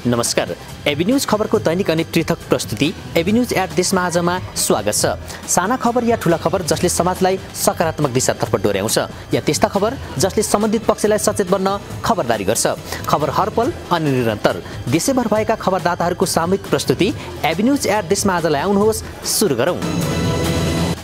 नमस्कार, AB news खबरको दैनिक अनि पृथक प्रस्तुति एबी न्यूज एट देशमा आजमा स्वागत छ। साना खबर या ठूला खबर जसले समाजलाई सकारात्मक दिशातर्फ डोर्याउँछ या त्यस्ता खबर जसले सम्बन्धित पक्षलाई सचेत बन्न खबरदारी गर्छ। खबर हरपल अनि निरन्तर देशैभर भएका खबरदाताहरूको सामूहिक प्रस्तुति एबी न्यूज एट देशमा आजलाई आउनुहोस्, सुरु गरौँ।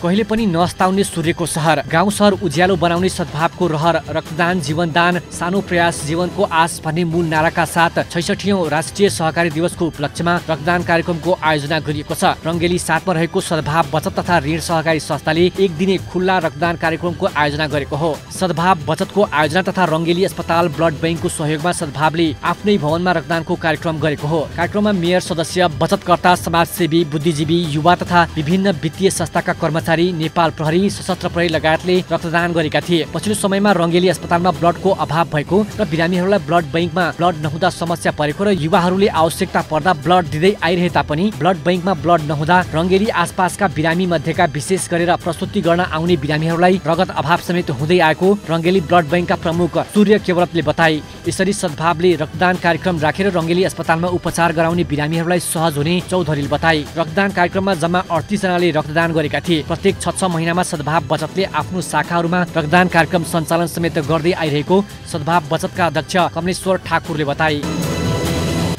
कहिले पनि नस्ताउने सूर्यको सहर, गाउँ सहर उज्यालो बनाउने सद्भावको रहर, रक्तदान जीवनदान, सानो प्रयास जीवनको आश भन्ने मूल नाराका साथ 66औं राष्ट्रिय सहकारी दिवसको उपलक्ष्यमा रक्तदान कार्यक्रमको आयोजना गरिएको छ। रङ्गेली 7 मा रहेको सद्भाव बचत तथा ऋण सहकारी संस्थाले एक दिने खुल्ला रक्तदान कार्यक्रमको आयोजना गरेको हो। सद्भाव बचतको आयोजना तथा रङ्गेली अस्पताल ब्लड बैंकको सहयोगमा सद्भावले आफ्नै भवनमा रक्तदानको कार्यक्रम गरेको हो। कार्यक्रममा मेयर सदस्य, बचतकर्ता, समाजसेवी, बुद्धिजीवी, युवा तथा विभिन्न वित्तीय संस्थाका कर्मचारी, नेपाल प्रहरी, सशस्त्र प्रहरी लगायतले रक्तदान गरेका थिए। पछिल्लो समयमा रङ्गेली अस्पतालमा ब्लडको अभाव भएको र बिरामीहरूलाई ब्लड बैंकमा ब्लड नहुँदा समस्या परेको र युवाहरूले आवश्यकता पर्दा ब्लड दिँदै आइरहे तापनि ब्लड बैंकमा ब्लड नहुँदा रङ्गेली आसपासका बिरामी मध्येका विशेष गरेर प्रस्तुति गर्न आउने बिरामीहरूलाई रगत अभाव समेत हुँदै आएको रङ्गेली ब्लड बैंकका प्रमुख सूर्य केवलतले बताए। यसरी सद्भावले रक्तदान कार्यक्रम राखेर रङ्गेली अस्पतालमा उपचार गराउने बिरामीहरूलाई सहज हुने चौधरीले बताए। रक्तदान कार्यक्रममा जम्मा 38 जनाले रक्तदान गरेका थिए। प्रत्येक 6 महिनामा सद्भाव बचतले आफ्नो शाखाहरूमा रक्तदान कार्यक्रम सञ्चालन समेत गर्दै आइरहेको सद्भाव बचतका अध्यक्ष कमलेश्वर ठाकुरले बताए।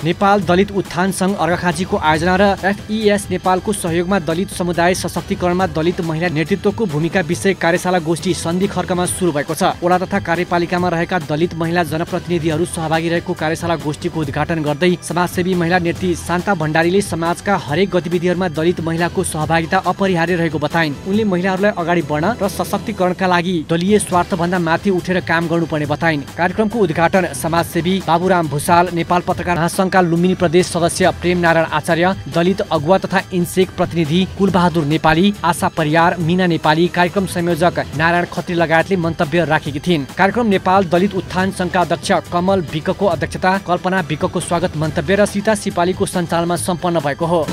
नेपाल दलित उत्थान सङ्घ अर्घाखाँचीको आयोजना र एफईएस नेपालको सहयोगमा दलित समुदाय सशक्तिकरणमा दलित महिला नेतृत्वको भूमिका विषय कार्यशाला गोष्ठी सन्धि खर्कमा सुरु भएको छ। वडा तथा कार्यपालिकामा रहेका दलित महिला जनप्रतिनिधिहरू सहभागी रहेको कार्यशाला गोष्ठीको उद्घाटन गर्दै समाजसेवी महिला नेत्री शान्ता भण्डारीले समाजका हरेक गतिविधिहरूमा दलित महिलाको सहभागिता अपरिहार्य रहेको बताइन्। उनले महिलाहरूलाई अगाडि बढ्न र सशक्तिकरणका लागि दलीय स्वार्थभन्दा माथि उठेर काम गर्नुपर्ने बताइन्। कार्यक्रमको उद्घाटन समाजसेवी बाबुराम भुसाल, नेपाल पत्रकार महासङ्घ लुम्बिनी प्रदेश सदस्य प्रेम नारायण आचार्य, दलित अगुवा तथा इन्सेक प्रतिनिधि कुलबहादुर नेपाली, आशा परियार, मीना नेपाली, कार्यक्रम संयोजक नारायण खत्री लगायतले मन्तव्य राखेकी थिइन्। कार्यक्रम नेपाल दलित उत्थान सङ्घका अध्यक्ष कमल विकको अध्यक्षता, कल्पना विकको स्वागत मन्तव्य र सीता सिपालीको सञ्चालनमा सम्पन्न भएको हो।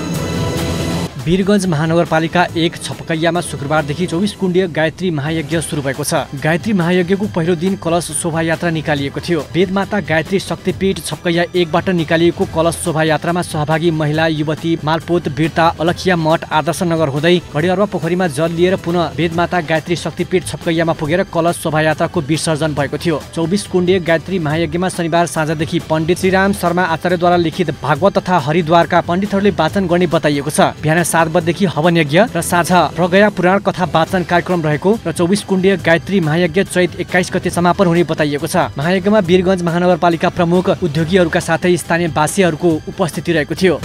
वीरगञ्ज महानगरपालिका 1 छपकैयामा शुक्रबारदेखि 24 कुण्डीय गायत्री महायज्ञ सुरु भएको छ। गायत्री महायज्ञको पहिलो दिन कलश शोभायात्रा निकालिएको थियो। वेदमाता गायत्री शक्तिपीठ छपकैया 1 बाट निकालिएको कलश शोभायात्रामा सहभागी महिला, युवती, मालपोत, वीरता, अलखिया मठ, आदर्श नगर हुँदै घडियरवा पोखरीमा जल लिएर पुनः वेदमाता गायत्री शक्तिपीठ छपकैयामा पुगेर कलश शोभायात्राको विसर्जन भएको थियो। 24 कुण्डीय गायत्री महायज्ञमा शनिबार साँझदेखि पण्डित श्रीराम शर्मा आचार्यद्वारा लिखित भागवत तथा हरिद्वारका पण्डितहरूले वाचन गर्ने बताइएको छ। बिहान 7 बजेदेखि हवन यज्ञ र साझा प्रगया पुराण कथा वाचन कार्यक्रम रहेको र 24 कुण्डीय गायत्री महायज्ञ चैत 21 गते समापन हुने बताइएको छ। महायज्ञमा वीरगञ्ज महानगरपालिका प्रमुख, उद्योगीहरूका साथै स्थानीय वासीहरूको उपस्थिति रहेको थियो।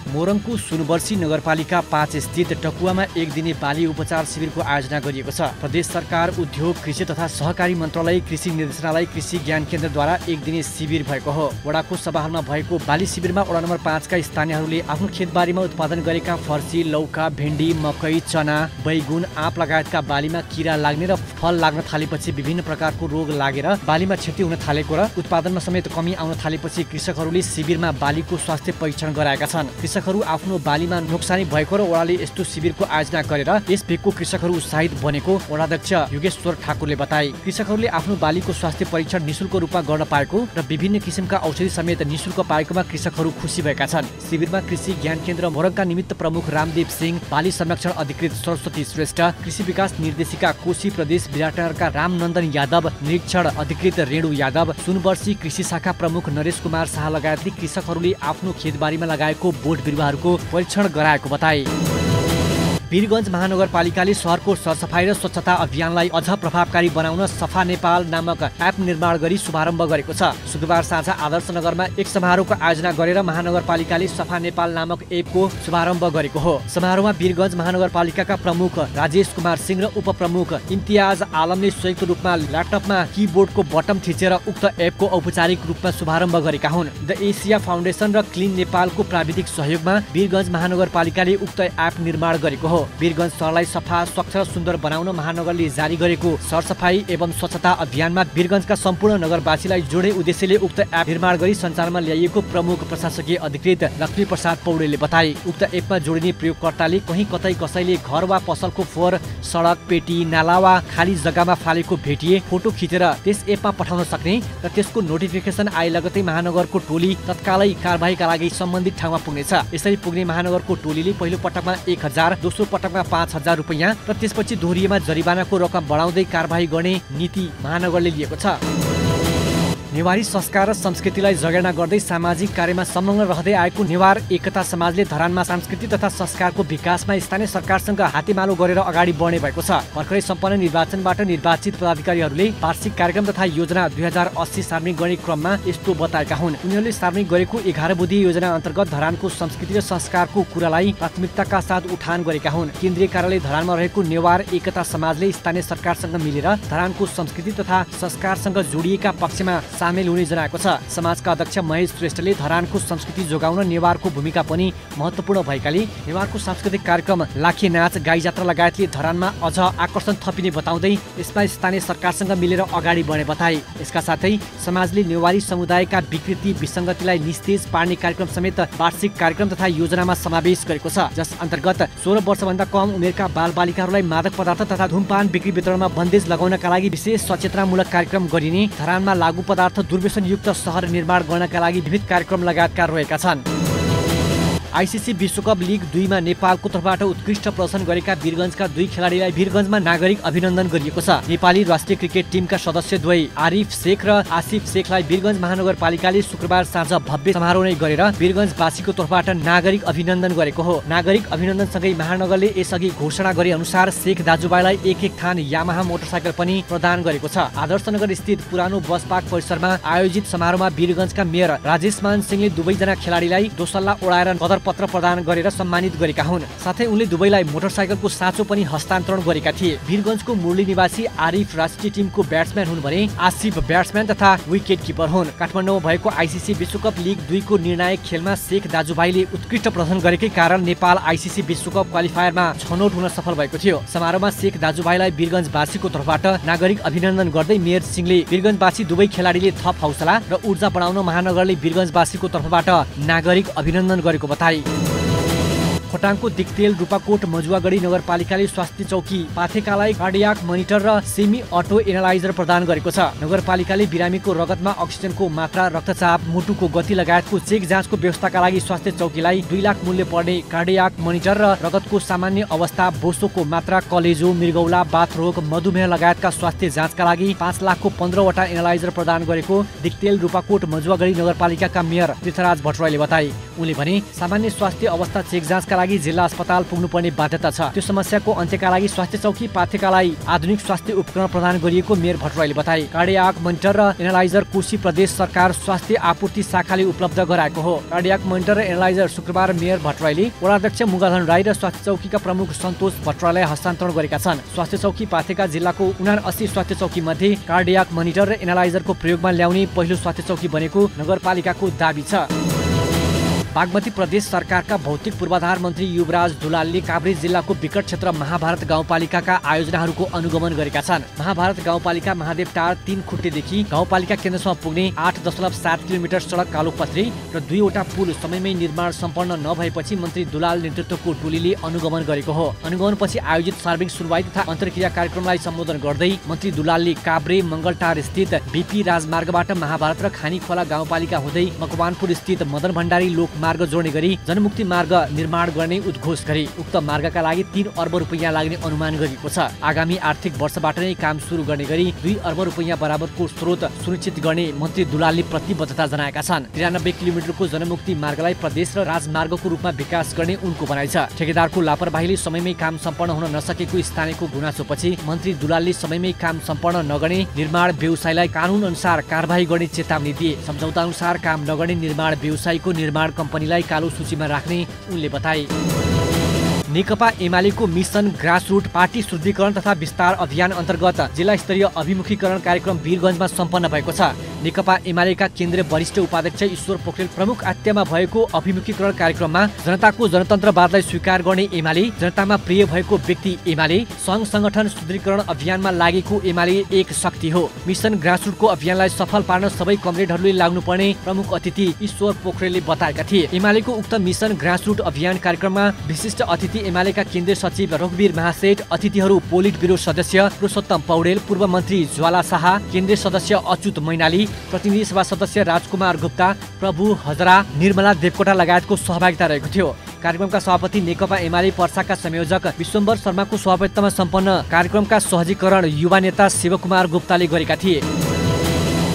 मोरङको सुनवर्सी नगरपालिका 5 स्थित टकुवामा एक दिने बाली उपचार शिविरको आयोजना गरिएको छ। प्रदेश सरकार, उद्योग, कृषि तथा सहकारी मन्त्रालय, कृषि निर्देशनालय, कृषि ज्ञान केन्द्रद्वारा एक दिने शिविर भएको हो। वडाको सभाहलमा भएको बाली शिविरमा वडा नम्बर 5 का स्थानीयहरूले आफ्नो खेतबारीमा उत्पादन गरेका फर्सी, लौका, भेन्डी, मकै, चना, बैगुन, आँप लगायतका बालीमा किरा लाग्ने र फल लाग्न थालेपछि विभिन्न प्रकारको रोग लागेर बालीमा क्षति हुन थालेको र उत्पादनमा समेत कमी आउन थालेपछि कृषकहरूले शिविरमा बालीको स्वास्थ्य परीक्षण गराएका छन्। कृषकहरू आफ्नो बालीमा नोक्सानी भएको र वडाले यस्तो शिविरको आयोजना गरेर यस भेगको कृषकहरू उत्साहित बनेको वडाध्यक्ष योगेश्वर ठाकुरले बताए। कृषकहरूले आफ्नो बालीको स्वास्थ्य परीक्षण निशुल्क रूपमा गर्न पाएको र विभिन्न किसिमका औषधि समेत निशुल्क पाएकोमा कृषकहरू खुसी भएका छन्। शिविरमा कृषि ज्ञान केन्द्र मोरङका निमित्त प्रमुख रामदेव सिंह, बाली संरक्षण अधिकृत सरस्वती श्रेष्ठ, कृषि विकास निर्देशिका कोशी प्रदेश विराटनगरका रामनन्दन यादव, निरीक्षण अधिकृत रेणु यादव, सुनवर्सी कृषि शाखा प्रमुख नरेश कुमार शाह लगायतले कृषकहरूले आफ्नो खेतबारीमा लगाएको बोट बिरुवाहरूको परीक्षण गराएको बताए। वीरगञ्ज महानगरपालिकाले शहरको सरसफाई र स्वच्छता अभियानलाई अझ प्रभावकारी बनाउन सफा नेपाल नामक एप निर्माण गरी शुभारम्भ गरेको छ। शुक्रबार साँझ आदर्श नगरमा एक समारोहको आयोजना गरेर महानगरपालिकाले सफा नेपाल नामक एपको शुभारम्भ गरेको हो। समारोहमा वीरगञ्ज महानगरपालिकाका प्रमुख राजेश कुमार सिंह र उपप्रमुख इम्तियाज आलमले संयुक्त रूपमा ल्यापटपमा किबोर्डको बटम थिचेर उक्त एपको औपचारिक रूपमा शुभारम्भ गरेका हुन्। द एसिया फाउन्डेसन र क्लिन नेपालको प्राविधिक सहयोगमा वीरगञ्ज महानगरपालिकाले उक्त एप निर्माण गरेको हो। हो। वीरगञ्ज सहरलाई सफा, स्वच्छ र सुन्दर बनाउन महानगरले जारी गरेको सरसफाई एवं स्वच्छता अभियानमा वीरगञ्जका सम्पूर्ण नगरवासीलाई जोड्ने उद्देश्यले उक्त एप निर्माण गरी सञ्चालनमा ल्याइएको प्रमुख प्रशासकीय अधिकृत लक्ष्मी प्रसाद पौडेलले बताए। उक्त एपमा जोडिने प्रयोगकर्ताले कहीँ कतै कसैले घर वा पसलको फोहोर, सडक, पेटी, नाला वा खाली जग्गामा फालेको भेटिए फोटो खिचेर त्यस एपमा पठाउन सक्ने र त्यसको नोटिफिकेसन आए लगतै महानगरको टोली तत्कालै कारबाहीका लागि सम्बन्धित ठाउँमा पुग्नेछ। यसरी पुग्ने महानगरको टोलीले पहिलो पटकमा 1000, दोस्रो पटकमा 5000 रुपैयाँ र त्यसपछि दोहोरिएमा जरिवानाको रकम बढाउँदै कारबाही गर्ने नीति महानगरले लिएको छ। नेवारी संस्कार र संस्कृतिलाई जगेर्ना गर्दै सामाजिक कार्यमा संलग्न रहँदै आएको नेवार एकता समाजले धरानमा संस्कृति तथा संस्कारको विकासमा स्थानीय सरकारसँग हातेमालो गरेर अगाडि बढ्ने भएको छ। भर्खरै सम्पन्न निर्वाचनबाट निर्वाचित पदाधिकारीहरूले वार्षिक कार्यक्रम तथा योजना 2080 सार्वजनिक गर्ने क्रममा यस्तो बताएका हुन्। उनीहरूले सार्वजनिक गरेको 11 बुँदे योजना अन्तर्गत धरानको संस्कृति र संस्कारको कुरालाई प्राथमिकताका साथ उठान गरेका हुन्। केन्द्रीय कार्यालय धरानमा रहेको नेवार एकता समाजले स्थानीय सरकारसँग मिलेर धरानको संस्कृति तथा संस्कारसँग जोडिएका पक्षमा सामेल हुने जनाएको छ। समाजका अध्यक्ष महेश श्रेष्ठले धरानको संस्कृति जोगाउन नेवारको भूमिका पनि महत्त्वपूर्ण भएकाले नेवारको सांस्कृतिक कार्यक्रम, लाखे नाच, गाई जात्रा लगायतले धरानमा अझ आकर्षण थपिने बताउँदै यसमा स्थानीय सरकारसँग मिलेर अगाडि बढ्ने बताए। यसका साथै समाजले नेवारी समुदायका विकृति विसङ्गतिलाई निस्तेज पार्ने कार्यक्रम समेत वार्षिक कार्यक्रम तथा योजनामा समावेश गरेको छ, जस अन्तर्गत 16 वर्षभन्दा कम उमेरका बालबालिकाहरूलाई मादक पदार्थ तथा धूमपान बिक्री वितरणमा बन्देज लगाउनका लागि विशेष सचेतनामूलक कार्यक्रम गरिने, धरानमा लागू पदार्थ दुर्व्यसनयुक्त सहर निर्माण गर्नका लागि विविध कार्यक्रम लगायतका रहेका छन्। आइसिसी विश्वकप लिग 2 मा नेपालको तर्फबाट उत्कृष्ट प्रदर्शन गरेका वीरगञ्जका 2 खेलाडीलाई वीरगञ्जमा नागरिक अभिनन्दन गरिएको छ। नेपाली राष्ट्रिय क्रिकेट टिमका सदस्य द्वय आरिफ शेख र आसिफ शेखलाई वीरगञ्ज महानगरपालिकाले शुक्रबार साँझ भव्य समारोह नै गरेर वीरगञ्जवासीको तर्फबाट नागरिक अभिनन्दन गरेको हो। नागरिक अभिनन्दनसँगै महानगरले यसअघि घोषणा गरे अनुसार शेख दाजुभाइलाई एक थान यामाहा मोटरसाइकल पनि प्रदान गरेको छ। आदर्शनगर स्थित पुरानो बस पार्क परिसरमा आयोजित समारोहमा वीरगञ्जका मेयर राजेश मान सिंहले दुवैजना खेलाडीलाई दोसल्ला ओढाएर पत्र प्रदान गरेर सम्मानित गरेका हुन्। साथै उनले दुवैलाई मोटरसाइकलको साँचो पनि हस्तान्तरण गरेका थिए। वीरगञ्जको मुरली निवासी आरिफ राष्ट्रिय टिमको ब्याट्सम्यान हुन् भने आसिफ ब्याट्सम्यान तथा विकेट किपर हुन्। काठमाडौँमा भएको आइसिसी विश्वकप लिग 2 को निर्णायक खेलमा शेख दाजुभाइले उत्कृष्ट प्रदर्शन गरेकै कारण नेपाल आइसिसी विश्वकप क्वालिफायरमा छनौट हुन सफल भएको थियो। समारोहमा शेख दाजुभाइलाई वीरगञ्जवासीको तर्फबाट नागरिक अभिनन्दन गर्दै मेयर सिंहले वीरगञ्जवासी दुवै खेलाडीले थप हौसला र ऊर्जा बढाउन महानगरले वीरगञ्जवासीको तर्फबाट नागरिक अभिनन्दन गरेको बताए। खोटाङको दिक्तेल, रूपाकोट, मजुवागढी नगरपालिकाले स्वास्थ्य चौकी पाथेकालाई कार्डियाक मोनिटर र सेमी अटो एनालाइजर प्रदान गरेको छ। नगरपालिकाले बिरामीको रगतमा अक्सिजनको मात्रा, रक्तचाप, मुटुको गति लगायतको चेक जाँचको व्यवस्थाका लागि स्वास्थ्य चौकीलाई 2 लाख मूल्य पर्ने कार्डियाक मोनिटर र रगतको सामान्य अवस्था, बोसोको मात्रा, कलेजो, मृगौला, बाथरोग, मधुमेह लगायतका स्वास्थ्य जाँचका लागि 5 लाखको 15 वटा एनालाइजर प्रदान गरेको दिक्तेल, रूपाकोट, मजुवागढी नगरपालिकाका मेयर तीर्थराज भट्टराईले बताए। उनले भने सामान्य स्वास्थ्य अवस्था चेक जाँचका लागि जिल्ला अस्पताल पुग्नुपर्ने बाध्यता छ। त्यो समस्याको अन्त्यका लागि स्वास्थ्य चौकी पाथेकालाई आधुनिक स्वास्थ्य उपकरण प्रदान गरिएको मेयर भट्टराईले बताए। कार्डियाक मोनिटर र एनालाइजर कोशी प्रदेश सरकार स्वास्थ्य आपूर्ति शाखाले उपलब्ध गराएको हो। कार्डियाक मोनिटर र एनालाइजर शुक्रबार मेयर भट्टराईले वडाध्यक्ष मुगाधन राई र स्वास्थ्य चौकीका प्रमुख सन्तोष भट्टराईलाई हस्तान्तरण गरेका छन्। स्वास्थ्य चौकी पाथेका जिल्लाको 79 स्वास्थ्य चौकी मध्ये कार्डियाक मोनिटर र एनालाइजरको प्रयोगमा ल्याउने पहिलो स्वास्थ्य चौकी बनेको नगरपालिकाको दाबी छ। बागमती प्रदेश सरकारका भौतिक पूर्वाधार मन्त्री युवराज दुलालले काभ्रे जिल्लाको विकट क्षेत्र महाभारत गाउँपालिकाका आयोजनाहरूको अनुगमन गरेका छन्। महाभारत गाउँपालिका महादेवटार 3 खुट्टेदेखि गाउँपालिका केन्द्रसम्म पुग्ने 8.7 किलोमिटर सडक कालोपत्री र 2 वटा पुल समयमै निर्माण सम्पन्न नभएपछि मन्त्री दुलाल नेतृत्वको टोलीले अनुगमन गरेको हो। अनुगमनपछि आयोजित सार्वजनिक सुनवाई तथा अन्तर्क्रिया कार्यक्रमलाई सम्बोधन गर्दै मन्त्री दुलालले काभ्रे मङ्गलटार स्थित बीपी राजमार्गबाट महाभारत र खानीखोला गाउँपालिका हुँदै मकवानपुर स्थित मदन भण्डारी लोक मार्ग जोड्ने गरी जनमुक्ति मार्ग निर्माण गर्ने उद्घोष गरे। उक्त मार्गका लागि 3 अर्ब रुपैयाँ लाग्ने अनुमान गरिएको छ। आगामी आर्थिक वर्षबाट नै काम सुरु गर्ने गरी 2 अर्ब रुपैयाँ बराबरको स्रोत सुनिश्चित गर्ने मन्त्री दुलालले प्रतिबद्धता जनाएका छन्। 93 किलोमिटरको जनमुक्ति मार्गलाई प्रदेश र राजमार्गको रूपमा विकास गर्ने उनको भनाइ छ। ठेकेदारको लापरवाहीले समयमै काम सम्पन्न हुन नसकेको स्थानीयको गुनासोपछि मन्त्री दुलालले समयमै काम सम्पन्न नगर्ने निर्माण व्यवसायीलाई कानुन अनुसार कारबाही गर्ने चेतावनी दिए। सम्झौता अनुसार काम नगर्ने निर्माण व्यवसायीको निर्माण कम्पनीलाई कालो सूचीमा राख्ने उनले बताए। नेकपा एमालेको मिसन ग्रासरुट पार्टी शुद्धिकरण तथा विस्तार अभियान अन्तर्गत जिल्ला स्तरीय अभिमुखीकरण कार्यक्रम वीरगञ्जमा सम्पन्न भएको छ। नेकपा एमालेका केन्द्रीय वरिष्ठ उपाध्यक्ष ईश्वर पोखरेल प्रमुख आतिथ्यमा भएको अभिमुखीकरण कार्यक्रममा जनताको जनतन्त्रवादलाई स्वीकार गर्ने एमाले, जनतामा प्रिय भएको व्यक्ति एमाले, सङ्घ संगठन सुदृढीकरण अभियानमा लागेको एमाले एक शक्ति हो। मिसन ग्रासरुटको अभियानलाई सफल पार्न सबै कमरेडहरूले लाग्नुपर्ने प्रमुख अतिथि ईश्वर पोखरेलले बताएका थिए। एमालेको उक्त मिसन ग्रासरुट अभियान कार्यक्रममा विशिष्ट अतिथि एमालेका केन्द्रीय सचिव रघुवीर महासेठ, अतिथिहरू पोलिट ब्युरो सदस्य पुरुषोत्तम पौडेल, पूर्व मन्त्री ज्वाला शाह, केन्द्रीय सदस्य अच्युत मैनाली, प्रतिनिधि सभा सदस्य राजकुमार गुप्ता, प्रभु हजरा, निर्मला देवकोटा लगायतको सहभागिता रहेको थियो। कार्यक्रमका सभापति नेकपा एमाले पर्साका संयोजक विश्वम्बर शर्माको सभापतित्वमा सम्पन्न कार्यक्रमका सहजीकरण युवा नेता शिवकुमार गुप्ताले गरेका थिए।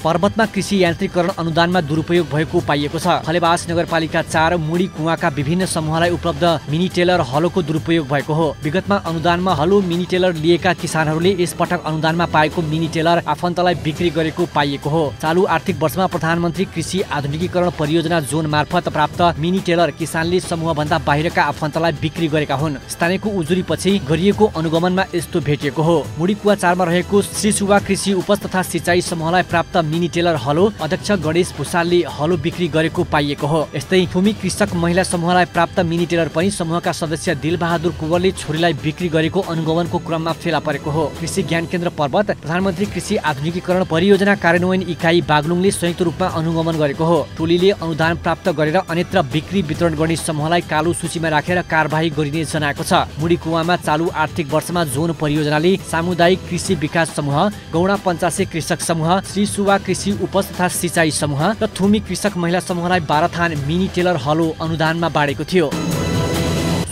पर्वतमा कृषि यान्त्रिकरण अनुदानमा दुरुपयोग भएको पाइएको छ। खलेबास नगरपालिका 4 मुडी कुवाका विभिन्न समूहलाई उपलब्ध मिनी टेलर हलोको दुरुपयोग भएको हो। विगतमा अनुदानमा हलो मिनी टेलर लिएका किसानहरूले यसपटक अनुदानमा पाएको मिनी टेलर आफन्तलाई बिक्री गरेको पाइएको हो। चालु आर्थिक वर्षमा प्रधानमन्त्री कृषि आधुनिकीकरण परियोजना जोन मार्फत प्राप्त मिनी टेलर किसानले समूहभन्दा बाहिरका आफन्तलाई बिक्री गरेका हुन्। स्थानीयको उजुरीपछि गरिएको अनुगमनमा यस्तो भेटिएको हो। मुडी कुवा 4 मा रहेको श्री सुवा कृषि उपज तथा सिँचाइ समूहलाई प्राप्त मिनी टेलर हलो अध्यक्ष गणेश भुसालले हलो बिक्री गरेको पाइएको हो। यस्तै भूमि कृषक महिला समूहलाई प्राप्त मिनी टेलर पनि समूहका सदस्य दिलबहादुर कुँवरले छोरीलाई बिक्री गरेको अनुगमनको क्रममा फेला परेको हो। कृषि ज्ञान केन्द्र पर्वत, प्रधानमन्त्री कृषि आधुनिकीकरण परियोजना कार्यान्वयन इकाइ बागलुङले संयुक्त रूपमा अनुगमन गरेको हो। टोलीले अनुदान प्राप्त गरेर अन्यत्र बिक्री वितरण गर्ने समूहलाई कालो सूचीमा राखेर कारबाही गरिने जनाएको छ। मुडी कुवामा चालु आर्थिक वर्षमा जोन परियोजनाले सामुदायिक कृषि विकास समूह, गौडा पञ्चासे कृषक समूह, श्री सुवा कृषि उपज तथा सिँचाइ समूह र थुमी कृषक महिला समूहलाई 12 थान मिनी टेलर हलो अनुदानमा बाँडेको थियो।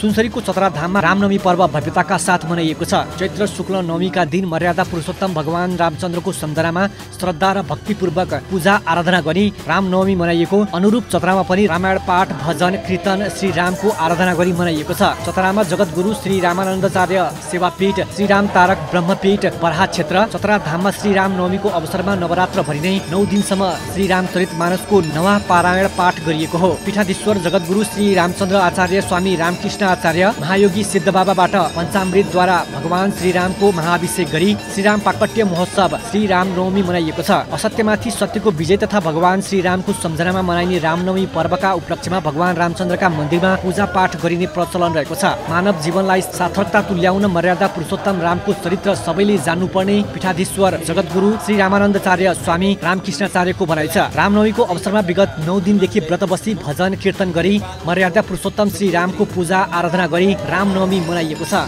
सुनसरीको चतरा धाममा रामनवमी पर्व भव्यताका साथ मनाइएको छ। चैत्र शुक्ल नवमीका दिन मर्यादा पुरुषोत्तम भगवान रामचन्द्रको सम्झनामा श्रद्धा र भक्तिपूर्वक पूजा आराधना गरी रामनवमी मनाइएको अनुरूप चतरामा पनि रामायण पाठ, भजन, कीर्तन श्री रामको आराधना गरी मनाइएको छ। चतरामा जगतगुरु श्री रामानन्दाचार्य सेवापीठ, श्री राम तारक ब्रह्मपीठ बरहा क्षेत्र चतरा धाममा श्री रामनवमीको अवसरमा नवरात्रभरि नै 9 दिनसम्म श्री रामचरितमानसको नवा पारायण पाठ गरिएको हो। पीठाधीश्वर जगतगुरु श्री रामचन्द्र आचार्य स्वामी रामकृष्ण आचार्य महायोगी सिद्धबाबाबाट पञ्चामृतद्वारा भगवान श्रीरामको महाअभिषेक गरी श्रीराम पाकट्य महोत्सव श्री रामनवमी मनाइएको छ। असत्यमाथि सत्यको विजय तथा भगवान श्रीरामको सम्झनामा मनाइने रामनवमी पर्वका उपलक्ष्यमा भगवान रामचन्द्रका मन्दिरमा पूजा पाठ गरिने प्रचलन रहेको छ। मानव जीवनलाई सार्थकता तुल्याउन मर्यादा पुरुषोत्तम रामको चरित्र सबैले जान्नुपर्ने पीठाधीश्वर जगतगुरु श्री रामानन्दाचार्य स्वामी रामकृष्णाचार्यको भनाइ छ। रामनवमीको अवसरमा विगत 9 दिनदेखि व्रत बसी भजन कीर्तन गरी मर्यादा पुरुषोत्तम श्री रामको पूजा आराधना गरी रामनवमी मनाइएको छ।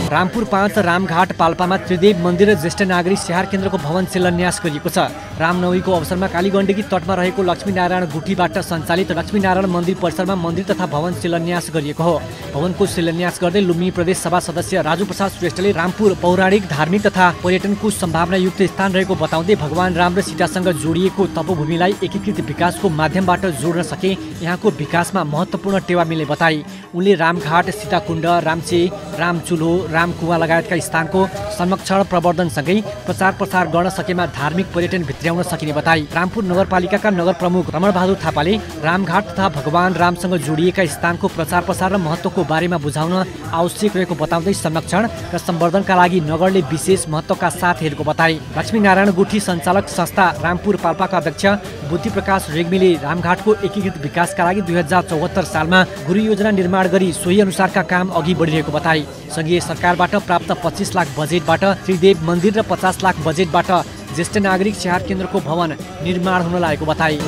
रामपुर 5 रामघाट पाल्पामा त्रिदेव मन्दिर र ज्येष्ठ नागरिक स्याहार केन्द्रको भवन शिलान्यास गरिएको छ। रामनवमीको अवसरमा कालीगण्डकी तटमा रहेको लक्ष्मीनारायण गुठीबाट सञ्चालित लक्ष्मीनारायण मन्दिर परिसरमा मन्दिर तथा भवन शिलान्यास गरिएको हो। भवनको शिलान्यास गर्दै लुम्बिनी प्रदेश सभा सदस्य राजु प्रसाद श्रेष्ठले रामपुर पौराणिक, धार्मिक तथा पर्यटनको सम्भावनायुक्त स्थान रहेको बताउँदै भगवान राम र सीतासँग जोडिएको तपोभूमिलाई एकीकृत विकासको माध्यमबाट जोड्न सके यहाँको विकासमा महत्त्वपूर्ण टेवा मिल्ने बताए। उनले रामघाट, सीताकुण्ड, रामचे, रामचुल्हो, रामकुवा लगायतका स्थानको संरक्षण प्रवर्धनसँगै प्रचार प्रसार गर्न सकेमा धार्मिक पर्यटन भित्र्याउन सकिने बताए। रामपुर नगरपालिकाका नगर प्रमुख रमणबहादुर थापाले रामघाट तथा भगवान रामसँग जोडिएका स्थानको प्रचार प्रसार र महत्त्वको बारेमा बुझाउन आवश्यक रहेको बताउँदै संरक्षण र सम्वर्धनका लागि नगरले विशेष महत्त्वका साथ हेरेको बताए। लक्ष्मीनारायण गुठी सञ्चालक संस्था रामपुर पाल्पाका अध्यक्ष बुद्धि प्रकाश रेग्मीले रामघाटको एकीकृत विकासका लागि 2074 सालमा गुरु योजना निर्माण गरी सोही अनुसारका काम अघि बढिरहेको बताए। संघीय सरकारबाट प्राप्त 25 लाख बजेटबाट त्रिदेव मन्दिर र 50 लाख बजेटबाट ज्येष्ठ नागरिक स्याहार केन्द्रको भवन निर्माण हुन लागेको बताए।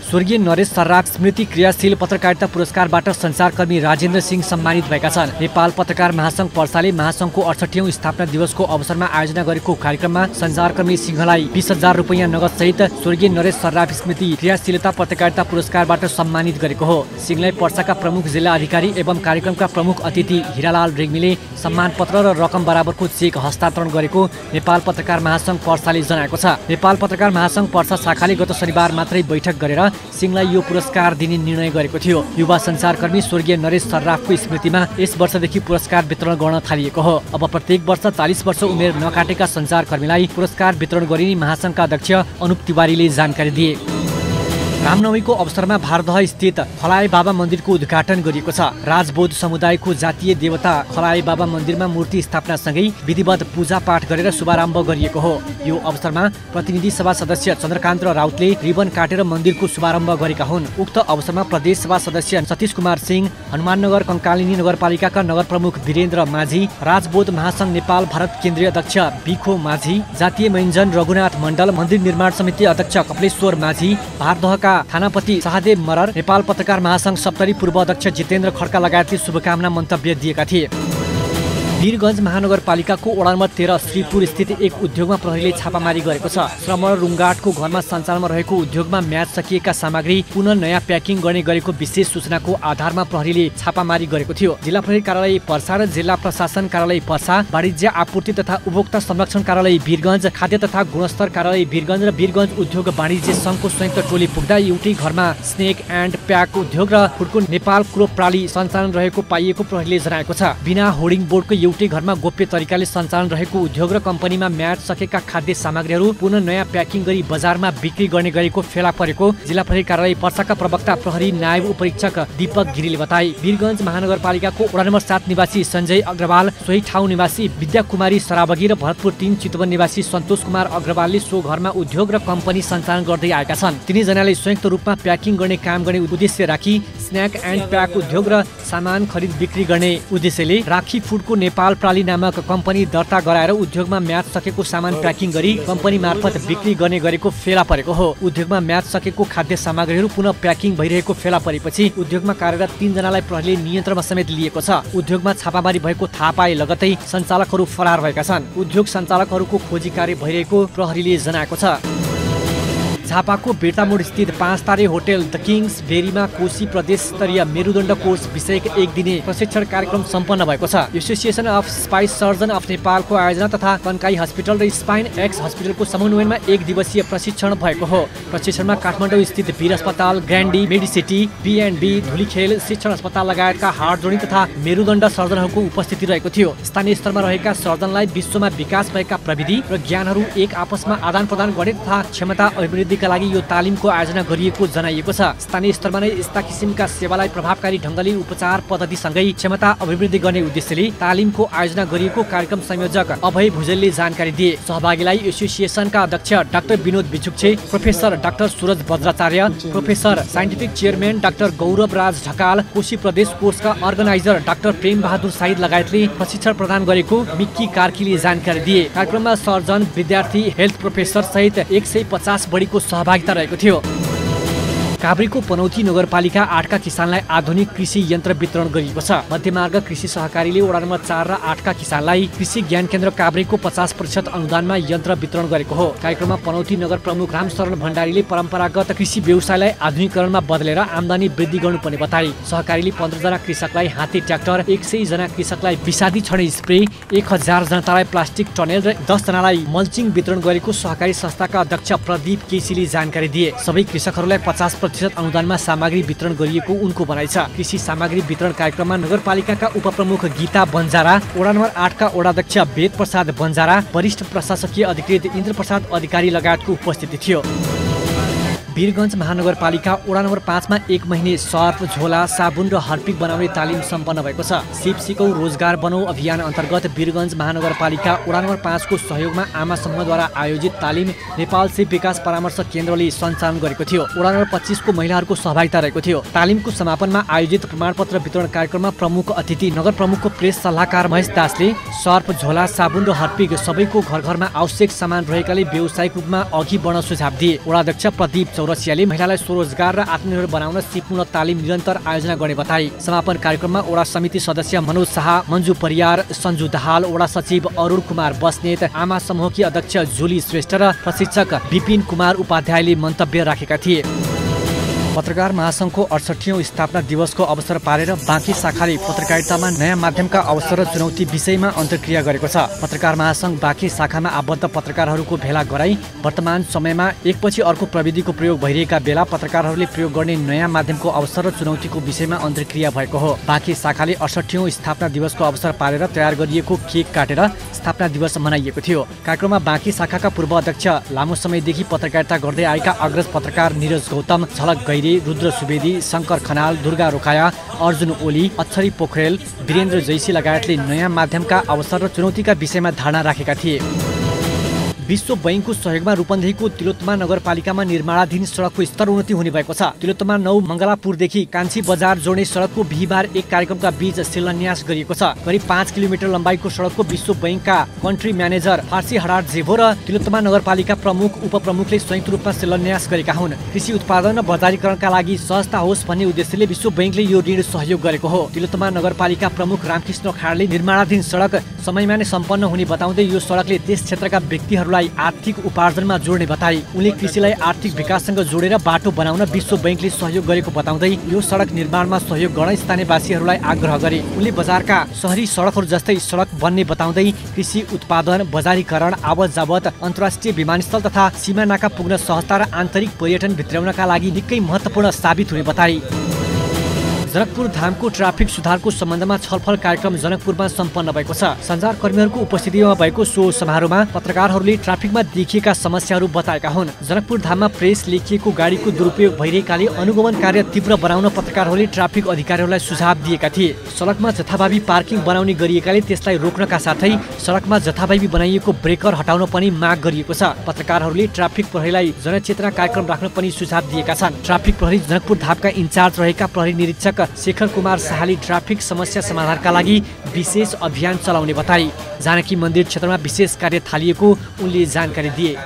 स्वर्गीय नरेश सर्राफ स्मृति क्रियाशील पत्रकारिता पुरस्कारबाट सञ्चारकर्मी राजेन्द्र सिंह सम्मानित भएका छन्। नेपाल पत्रकार महासङ्घ पर्साले महासङ्घको 68औं स्थापना दिवसको अवसरमा आयोजना गरेको कार्यक्रममा सञ्चारकर्मी सिंहलाई 20,000 रुपैयाँ नगदसहित स्वर्गीय नरेश सर्राफ स्मृति क्रियाशीलता पत्रकारिता पुरस्कारबाट सम्मानित गरेको हो। सिंहलाई पर्साका प्रमुख जिल्ला अधिकारी एवं कार्यक्रमका प्रमुख अतिथि हिरालाल रेग्मीले सम्मान पत्र र रकम बराबरको चेक हस्तान्तरण गरेको नेपाल पत्रकार महासङ्घ पर्साले जनाएको छ। नेपाल पत्रकार महासङ्घ पर्सा शाखाले गत शनिबार मात्रै बैठक गरेर सिंहलाई यो पुरस्कार दिने निर्णय गरेको थियो। युवा सञ्चारकर्मी स्वर्गीय नरेश सर्राफको स्मृतिमा यस वर्षदेखि पुरस्कार वितरण गर्न थालिएको हो। अब प्रत्येक वर्ष 40 वर्ष उमेर नकाटेका सञ्चारकर्मीलाई पुरस्कार वितरण गरिने महासङ्घका अध्यक्ष अनुप तिवारीले जानकारी दिए। रामनवमीको अवसरमा भारदह स्थित खलाए बाबा मन्दिरको उद्घाटन गरिएको छ। राजबोध समुदायको जातीय देवता खलाए बाबा मन्दिरमा मूर्ति स्थापनासँगै विधिवत पूजापाठ गरेर शुभारम्भ गरिएको हो। यो अवसरमा प्रतिनिधि सभा सदस्य चन्द्रकान्त राउतले रिबन काटेर मन्दिरको शुभारम्भ गरेका हुन्। उक्त अवसरमा प्रदेश सभा सदस्य सतीश कुमार सिंह, हनुमाननगर कङ्कालिनी नगरपालिकाका नगर प्रमुख वीरेन्द्र माझी, राजबोध महासङ्घ नेपाल भारत केन्द्रीय अध्यक्ष बिखो माझी, जातीय मञ्जन रघुनाथ मण्डल, मन्दिर निर्माण समिति अध्यक्ष कपिलेश्वर माझी, भारदहका थानापति शाहदेव मरर, नेपाल पत्रकार महासङ्घ सप्तरी पूर्व अध्यक्ष जितेन्द्र खड्का लगायतले शुभकामना मन्तव्य दिएका थिए। वीरगञ्ज महानगरपालिकाको वडा नम्बर 13 श्रीपुर स्थित एक उद्योगमा प्रहरीले छापामारी गरेको छ। श्रमण रुङ्गाटको घरमा सञ्चालनमा रहेको उद्योगमा म्याच सकिएका सामग्री पुनः नयाँ प्याकिङ गर्ने गरेको विशेष सूचनाको आधारमा प्रहरीले छापामारी गरेको थियो। जिल्ला प्रहरी कार्यालय पर्सा र जिल्ला प्रशासन कार्यालय पर्सा, वाणिज्य आपूर्ति तथा उपभोक्ता संरक्षण कार्यालय वीरगञ्ज, खाद्य तथा गुणस्तर कार्यालय वीरगञ्ज र वीरगञ्ज उद्योग वाणिज्य सङ्घको संयुक्त टोली पुग्दा एउटै घरमा स्नेक एन्ड प्याक उद्योग र फुडको नेपाल क्रो प्रणाली सञ्चालन रहेको पाइएको प्रहरीले जनाएको छ। बिना होर्डिङ बोर्डको एउटै घरमा गोप्य तरिकाले सञ्चालन रहेको उद्योग र कम्पनीमा म्याच सकेका खाद्य सामग्रीहरू पुनः नयाँ प्याकिङ गरी बजारमा बिक्री गर्ने गरेको फेला परेको जिल्ला प्रहरी कार्यालय पर्साका प्रवक्ता प्रहरी नायब उपरीक्षक दीपक गिरीले बताए। वीरगञ्ज महानगरपालिकाको वडा नम्बर 7 निवासी सञ्जय अग्रवाल, सोही ठाउँ निवासी विद्या कुमारी सराबगी र भरतपुर 3 चितवन निवासी सन्तोष कुमार अग्रवालले सो घरमा उद्योग र कम्पनी सञ्चालन गर्दै आएका छन्। तिनीजनाले संयुक्त रूपमा प्याकिङ गर्ने काम गर्ने उद्देश्य राखी स्न्याक एन्ड प्याक उद्योग र सामान खरिद बिक्री गर्ने उद्देश्यले राखी फुडको नेपाल प्राली नामक कम्पनी दर्ता गराएर उद्योगमा म्याच सकेको सामान प्याकिङ गरी कम्पनी मार्फत बिक्री गर्ने गरेको फेला परेको हो। उद्योगमा म्याच सकेको खाद्य सामग्रीहरू पुनः प्याकिङ भइरहेको फेला परेपछि उद्योगमा कार्यरत 3 जनालाई प्रहरीले नियन्त्रणमा समेत लिएको छ। उद्योगमा छापामारी भएको थाहा पाए लगतै सञ्चालकहरू फरार भएका छन्। उद्योग सञ्चालकहरूको खोजी कार्य भइरहेको प्रहरीले जनाएको छ। झापाको बेर्तामोड स्थित 5 तारे होटल द किङ्स भेरीमा कोशी प्रदेश स्तरीय मेरुदण्ड कोर्स विषयक एक दिने प्रशिक्षण कार्यक्रम सम्पन्न भएको छ। Association of spice surgeon of नेपालको आयोजना तथा कन्काई हस्पिटल र स्पाइन एक्स हस्पिटलको समन्वयमा 1 दिवसीय प्रशिक्षण भएको हो। प्रशिक्षणमा काठमाडौँ स्थित वीर अस्पताल, ग्रान्डी मेडिसिटी, B&B, धुलीखेल शिक्षण अस्पताल लगायतका हाडजोडी तथा मेरुदण्ड सर्जनहरूको उपस्थिति रहेको थियो। स्थानीय स्तरमा रहेका सर्जनलाई विश्वमा विकास भएका प्रविधि र ज्ञानहरू एक आपसमा आदान प्रदान गर्ने तथा क्षमता अभिवृद्धि का लागि यो तालिमको आयोजना गरिएको जनाइएको छ। स्थानीय स्तरमा नै यस्ता किसिमका सेवालाई प्रभावकारी ढङ्गले उपचार पद्धतिसँगै क्षमता अभिवृद्धि गर्ने उद्देश्यले तालिमको आयोजना गरिएको कार्यक्रम संयोजक अभय भुजेलले जानकारी दिए। सहभागीलाई एसोसिएसनका अध्यक्ष doctor Vinod Bichhukchhe, professor doctor Suraj Bajracharya, professor scientific chairman doctor Gaurav Raj Dhakal, Koshi Pradesh कोर्सका अर्गनाइजर डाक्टर प्रेम बहादुर साइद लगायतले प्रशिक्षण प्रदान गरेको मिक्की कार्कीले जानकारी दिए। कार्यक्रममा सर्जन, विद्यार्थी, हेल्थ प्रोफेसर सहित 150 बढीको सहभागिता रहेको थियो। काभ्रेको पनौती नगरपालिका 8 का किसानलाई आधुनिक कृषि यन्त्र वितरण गरिएको छ। मध्यमार्ग कृषि सहकारीले वडा नम्बर 4 र 8 का किसानलाई कृषि ज्ञान केन्द्र काभ्रेको 50% अनुदानमा यन्त्र वितरण गरेको हो। कार्यक्रममा पनौती नगर प्रमुख रामशरण भण्डारीले परम्परागत कृषि व्यवसायलाई आधुनिकरणमा बदलेर आमदानी वृद्धि गर्नुपर्ने बताए। सहकारीले 15 जना कृषकलाई हात्ती ट्र्याक्टर, 100 जना कृषकलाई विषादी छडे स्प्रे, 1000 जनतालाई प्लास्टिक टनेल र 10 जनालाई मल्चिङ वितरण गरेको सहकारी संस्थाका अध्यक्ष प्रदीप केसीले जानकारी दिए। सबै कृषकहरूलाई 50% अनुदानमा सामग्री वितरण गरिएको उनको भनाइ छ। कृषि सामग्री वितरण कार्यक्रममा नगरपालिकाका उपप्रमुख गीता बन्जारा, वडा नम्बर 8 का वडाध्यक्ष वेद प्रसाद बन्जारा, वरिष्ठ प्रशासकीय अधिकृत इन्द्र प्रसाद अधिकारी लगायतको उपस्थिति थियो। वीरगञ्ज महानगरपालिका वडा नम्बर 5 मा 1 महिने सर्फ, झोला, साबुन र हर्पिक बनाउने तालिम सम्पन्न भएको छ। सिप सिकौ रोजगार बनाऊ अभियान अन्तर्गत वीरगञ्ज महानगरपालिका वडा नम्बर 5 को सहयोगमा आमा समूहद्वारा आयोजित तालिम नेपाल सिप विकास परामर्श केन्द्रले सञ्चालन गरेको थियो। वडा नम्बर 25 को महिलाहरूको सहभागिता रहेको थियो। तालिमको समापनमा आयोजित प्रमाणपत्र वितरण कार्यक्रममा प्रमुख अतिथि नगर प्रमुखको प्रेस सल्लाहकार महेश दासले सर्फ, झोला, साबुन र हर्पिक सबैको घर घरमा आवश्यक सामान रहेकाले व्यावसायिक रूपमा अघि बढ्न सुझाव दिए। वडाध्यक्ष प्रदीप चौरसियाले महिलालाई स्वरोजगार र आत्मनिर्भर बनाउन सिपपूर्ण तालिम निरन्तर आयोजना गर्ने बताए। समापन कार्यक्रममा वडा समिति सदस्य मनोज शाह, मन्जु परियार, सञ्जु दाहाल, वडा सचिव अरुण कुमार बस्नेत, आमा समूहकी अध्यक्ष जुली श्रेष्ठ र प्रशिक्षक विपिन कुमार उपाध्यायले मन्तव्य राखेका थिए। पत्रकार महासंघको 68औं स्थापना दिवसको अवसर पारेर बाँकी शाखाले पत्रकारितामा नयाँ माध्यमका अवसर र चुनौती विषयमा अन्तर्क्रिया गरेको छ। पत्रकार महासंघ बाँकी शाखामा आबद्ध पत्रकारहरूको भेला गराई वर्तमान समयमा एकपछि अर्को प्रविधिको प्रयोग भइरहेका बेला पत्रकारहरूले प्रयोग गर्ने नयाँ माध्यमको अवसर र चुनौतीको विषयमा अन्तर्क्रिया भएको हो। बाँकी शाखाले 68औं स्थापना दिवसको अवसर पारेर तयार गरिएको केक काटेर स्थापना दिवस मनाइएको थियो। कार्यक्रममा बाँकी शाखाका पूर्व अध्यक्ष, लामो समयदेखि पत्रकारिता गर्दै आएका अग्रज पत्रकार निरज गौतम, झलक गैरी, रुद्र सुवेदी, शङ्कर खनाल, दुर्गा रोखाया, अर्जुन ओली, अक्षरी पोखरेल, वीरेन्द्र जैसी लगायतले नयाँ माध्यमका अवसर र चुनौतीका विषयमा धारणा राखेका थिए। विश्व बैंकको सहयोगमा रूपन्देहीको तिलोत्तमा नगरपालिकामा निर्माणाधीन सडकको स्तर उन्नति हुने भएको छ। तिलोत्तमा 9 मङ्गलापुरदेखि कान्छी बजार जोड्ने सडकको बिहिबार एक कार्यक्रमका बीच शिलान्यास गरिएको छ। करिब 5 किलोमिटर लम्बाइको सडकको विश्व बैंकका कन्ट्री म्यानेजर फार्सी हडाट जेभो र तिलोत्तमा नगरपालिका प्रमुख उपप्रमुखले संयुक्त रूपमा शिलान्यास गरेका हुन्। कृषि उत्पादन र बजारीकरणका लागि सहजता होस् भन्ने उद्देश्यले विश्व बैंकले यो ऋण सहयोग गरेको हो। तिलोत्तमा नगरपालिका प्रमुख रामकृष्ण खाडले निर्माणाधीन सडक समयमा नै सम्पन्न हुने बताउँदै यो सडकले त्यस क्षेत्रका व्यक्तिहरू आर्थिक उपार्जनमा जोड्ने बताए। उनले कृषिलाई आर्थिक विकाससँग जोडेर बाटो बनाउन विश्व बैंकले सहयोग गरेको बताउँदै यो सडक निर्माणमा सहयोग गर्न स्थानीयवासीहरूलाई आग्रह गरे। उनले बजारका शहरी सडकहरू जस्तै सडक बन्ने बताउँदै कृषि उत्पादन, बजारीकरण, आवत जावत, अन्तर्राष्ट्रिय विमानस्थल तथा सीमा नाका पुग्न सहजता र आन्तरिक पर्यटन भित्राउनका लागि निकै महत्त्वपूर्ण साबित हुने बताए। जनकपुर धामको ट्राफिक सुधारको सम्बन्धमा छलफल कार्यक्रम जनकपुरमा सम्पन्न भएको छ। सञ्चारकर्मीहरूको उपस्थितिमा भएको सो समारोहमा पत्रकारहरूले ट्राफिकमा देखिएका समस्याहरू बताएका हुन्। जनकपुर धाममा प्रेस लेखिएको गाडीको दुरुपयोग भइरहेकाले अनुगमन कार्य तीव्र बनाउन पत्रकारहरूले ट्राफिक अधिकारीहरूलाई सुझाव दिएका थिए। सडकमा जथाभावी पार्किङ बनाउने गरिएकाले त्यसलाई रोक्नका साथै सडकमा जथाभावी बनाइएको ब्रेकर हटाउन पनि माग गरिएको छ। पत्रकारहरूले ट्राफिक प्रहरीलाई जनचेतना कार्यक्रम राख्न पनि सुझाव दिएका छन्। ट्राफिक प्रहरी जनकपुर धामका इन्चार्ज रहेका प्रहरी निरीक्षक शेखर कुमार शाहले ट्राफिक समस्या समाधानका लागि विशेष अभियान चलाउने बताए। जानकी मन्दिर क्षेत्रमा विशेष कार्य थालिएको उनले जानकारी दिए।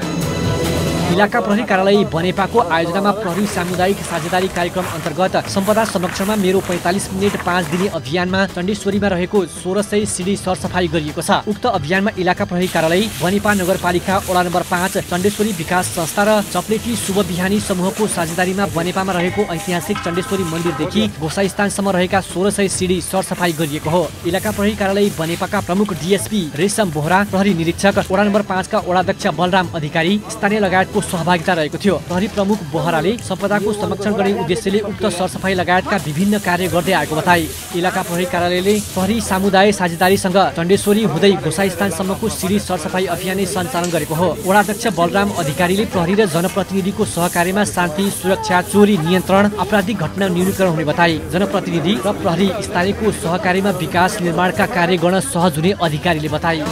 इलाका प्रहरी कार्यालय बनेपाको आयोजनामा प्रहरी सामुदायिक साझेदारी कार्यक्रम अन्तर्गत सम्पदा संरक्षणमा मेरो 45 मिनट 5 दिने अभियानमा चण्डेश्वरीमा रहेको 1600 सिडी सरसफाई गरिएको छ। उक्त अभियानमा इलाका प्रहरी कार्यालय, बनेपा नगरपालिका वडा नम्बर 5, चण्डेश्वरी विकास संस्था र चप्लेटी शुभ बिहानी समूहको साझेदारीमा बनेपामा रहेको ऐतिहासिक चण्डेश्वरी मन्दिरदेखि गोसाईस्थानसम्म रहेका 1600 सिडी सरसफाई गरिएको हो। इलाका प्रहरी कार्यालय बनेपाका प्रमुख डीएसपी रेशम बोहरा, प्रहरी निरीक्षक वडा नम्बर 5 का वडाध्यक्ष बलराम अधिकारी, स्थानीय लगायतको सहभागिता रहेको थियो। प्रहरी प्रमुख बोहराले सम्पदाको संरक्षण गर्ने उद्देश्यले उक्त सरसफाई लगायतका विभिन्न कार्य गर्दै आएको बताए। इलाका प्रहरी कार्यालयले प्रहरी समुदाय साझेदारीसँग चण्डेश्वरी हुँदै गोसाईस्थानसम्मको सिडी सरसफाई अभियान सञ्चालन गरेको हो। वडाध्यक्ष बलराम अधिकारीले प्रहरी र जनप्रतिनिधिको सहकार्यमा शान्ति, सुरक्षा, चोरी नियन्त्रण, आपराधिक घटना न्यूनीकरण हुने बताए। जनप्रतिनिधि र प्रहरी स्थानीयको सहकार्यमा विकास निर्माणका कार्य गर्न सहज हुने अधिकारीले बताए।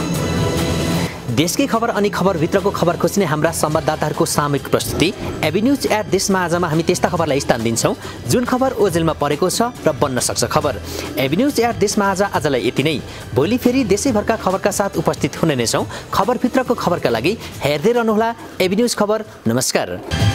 देशकै खबर अनि खबरभित्रको खबर खोज्ने हाम्रा संवाददाताहरूको सामूहिक प्रस्तुति एभिन्यूज एट देशमा आजमा हामी त्यस्ता खबरलाई स्थान दिन्छौँ जुन खबर ओजेलमा परेको छ र बन्न सक्छ खबर। एभिन्यूज एट देशमा आजलाई यति नै। भोलि फेरि देशैभरका खबरका साथ उपस्थित हुने नै छौँ। खबरभित्रको खबरका लागि हेर्दै रहनुहोला एभिन्यूज खबर। नमस्कार।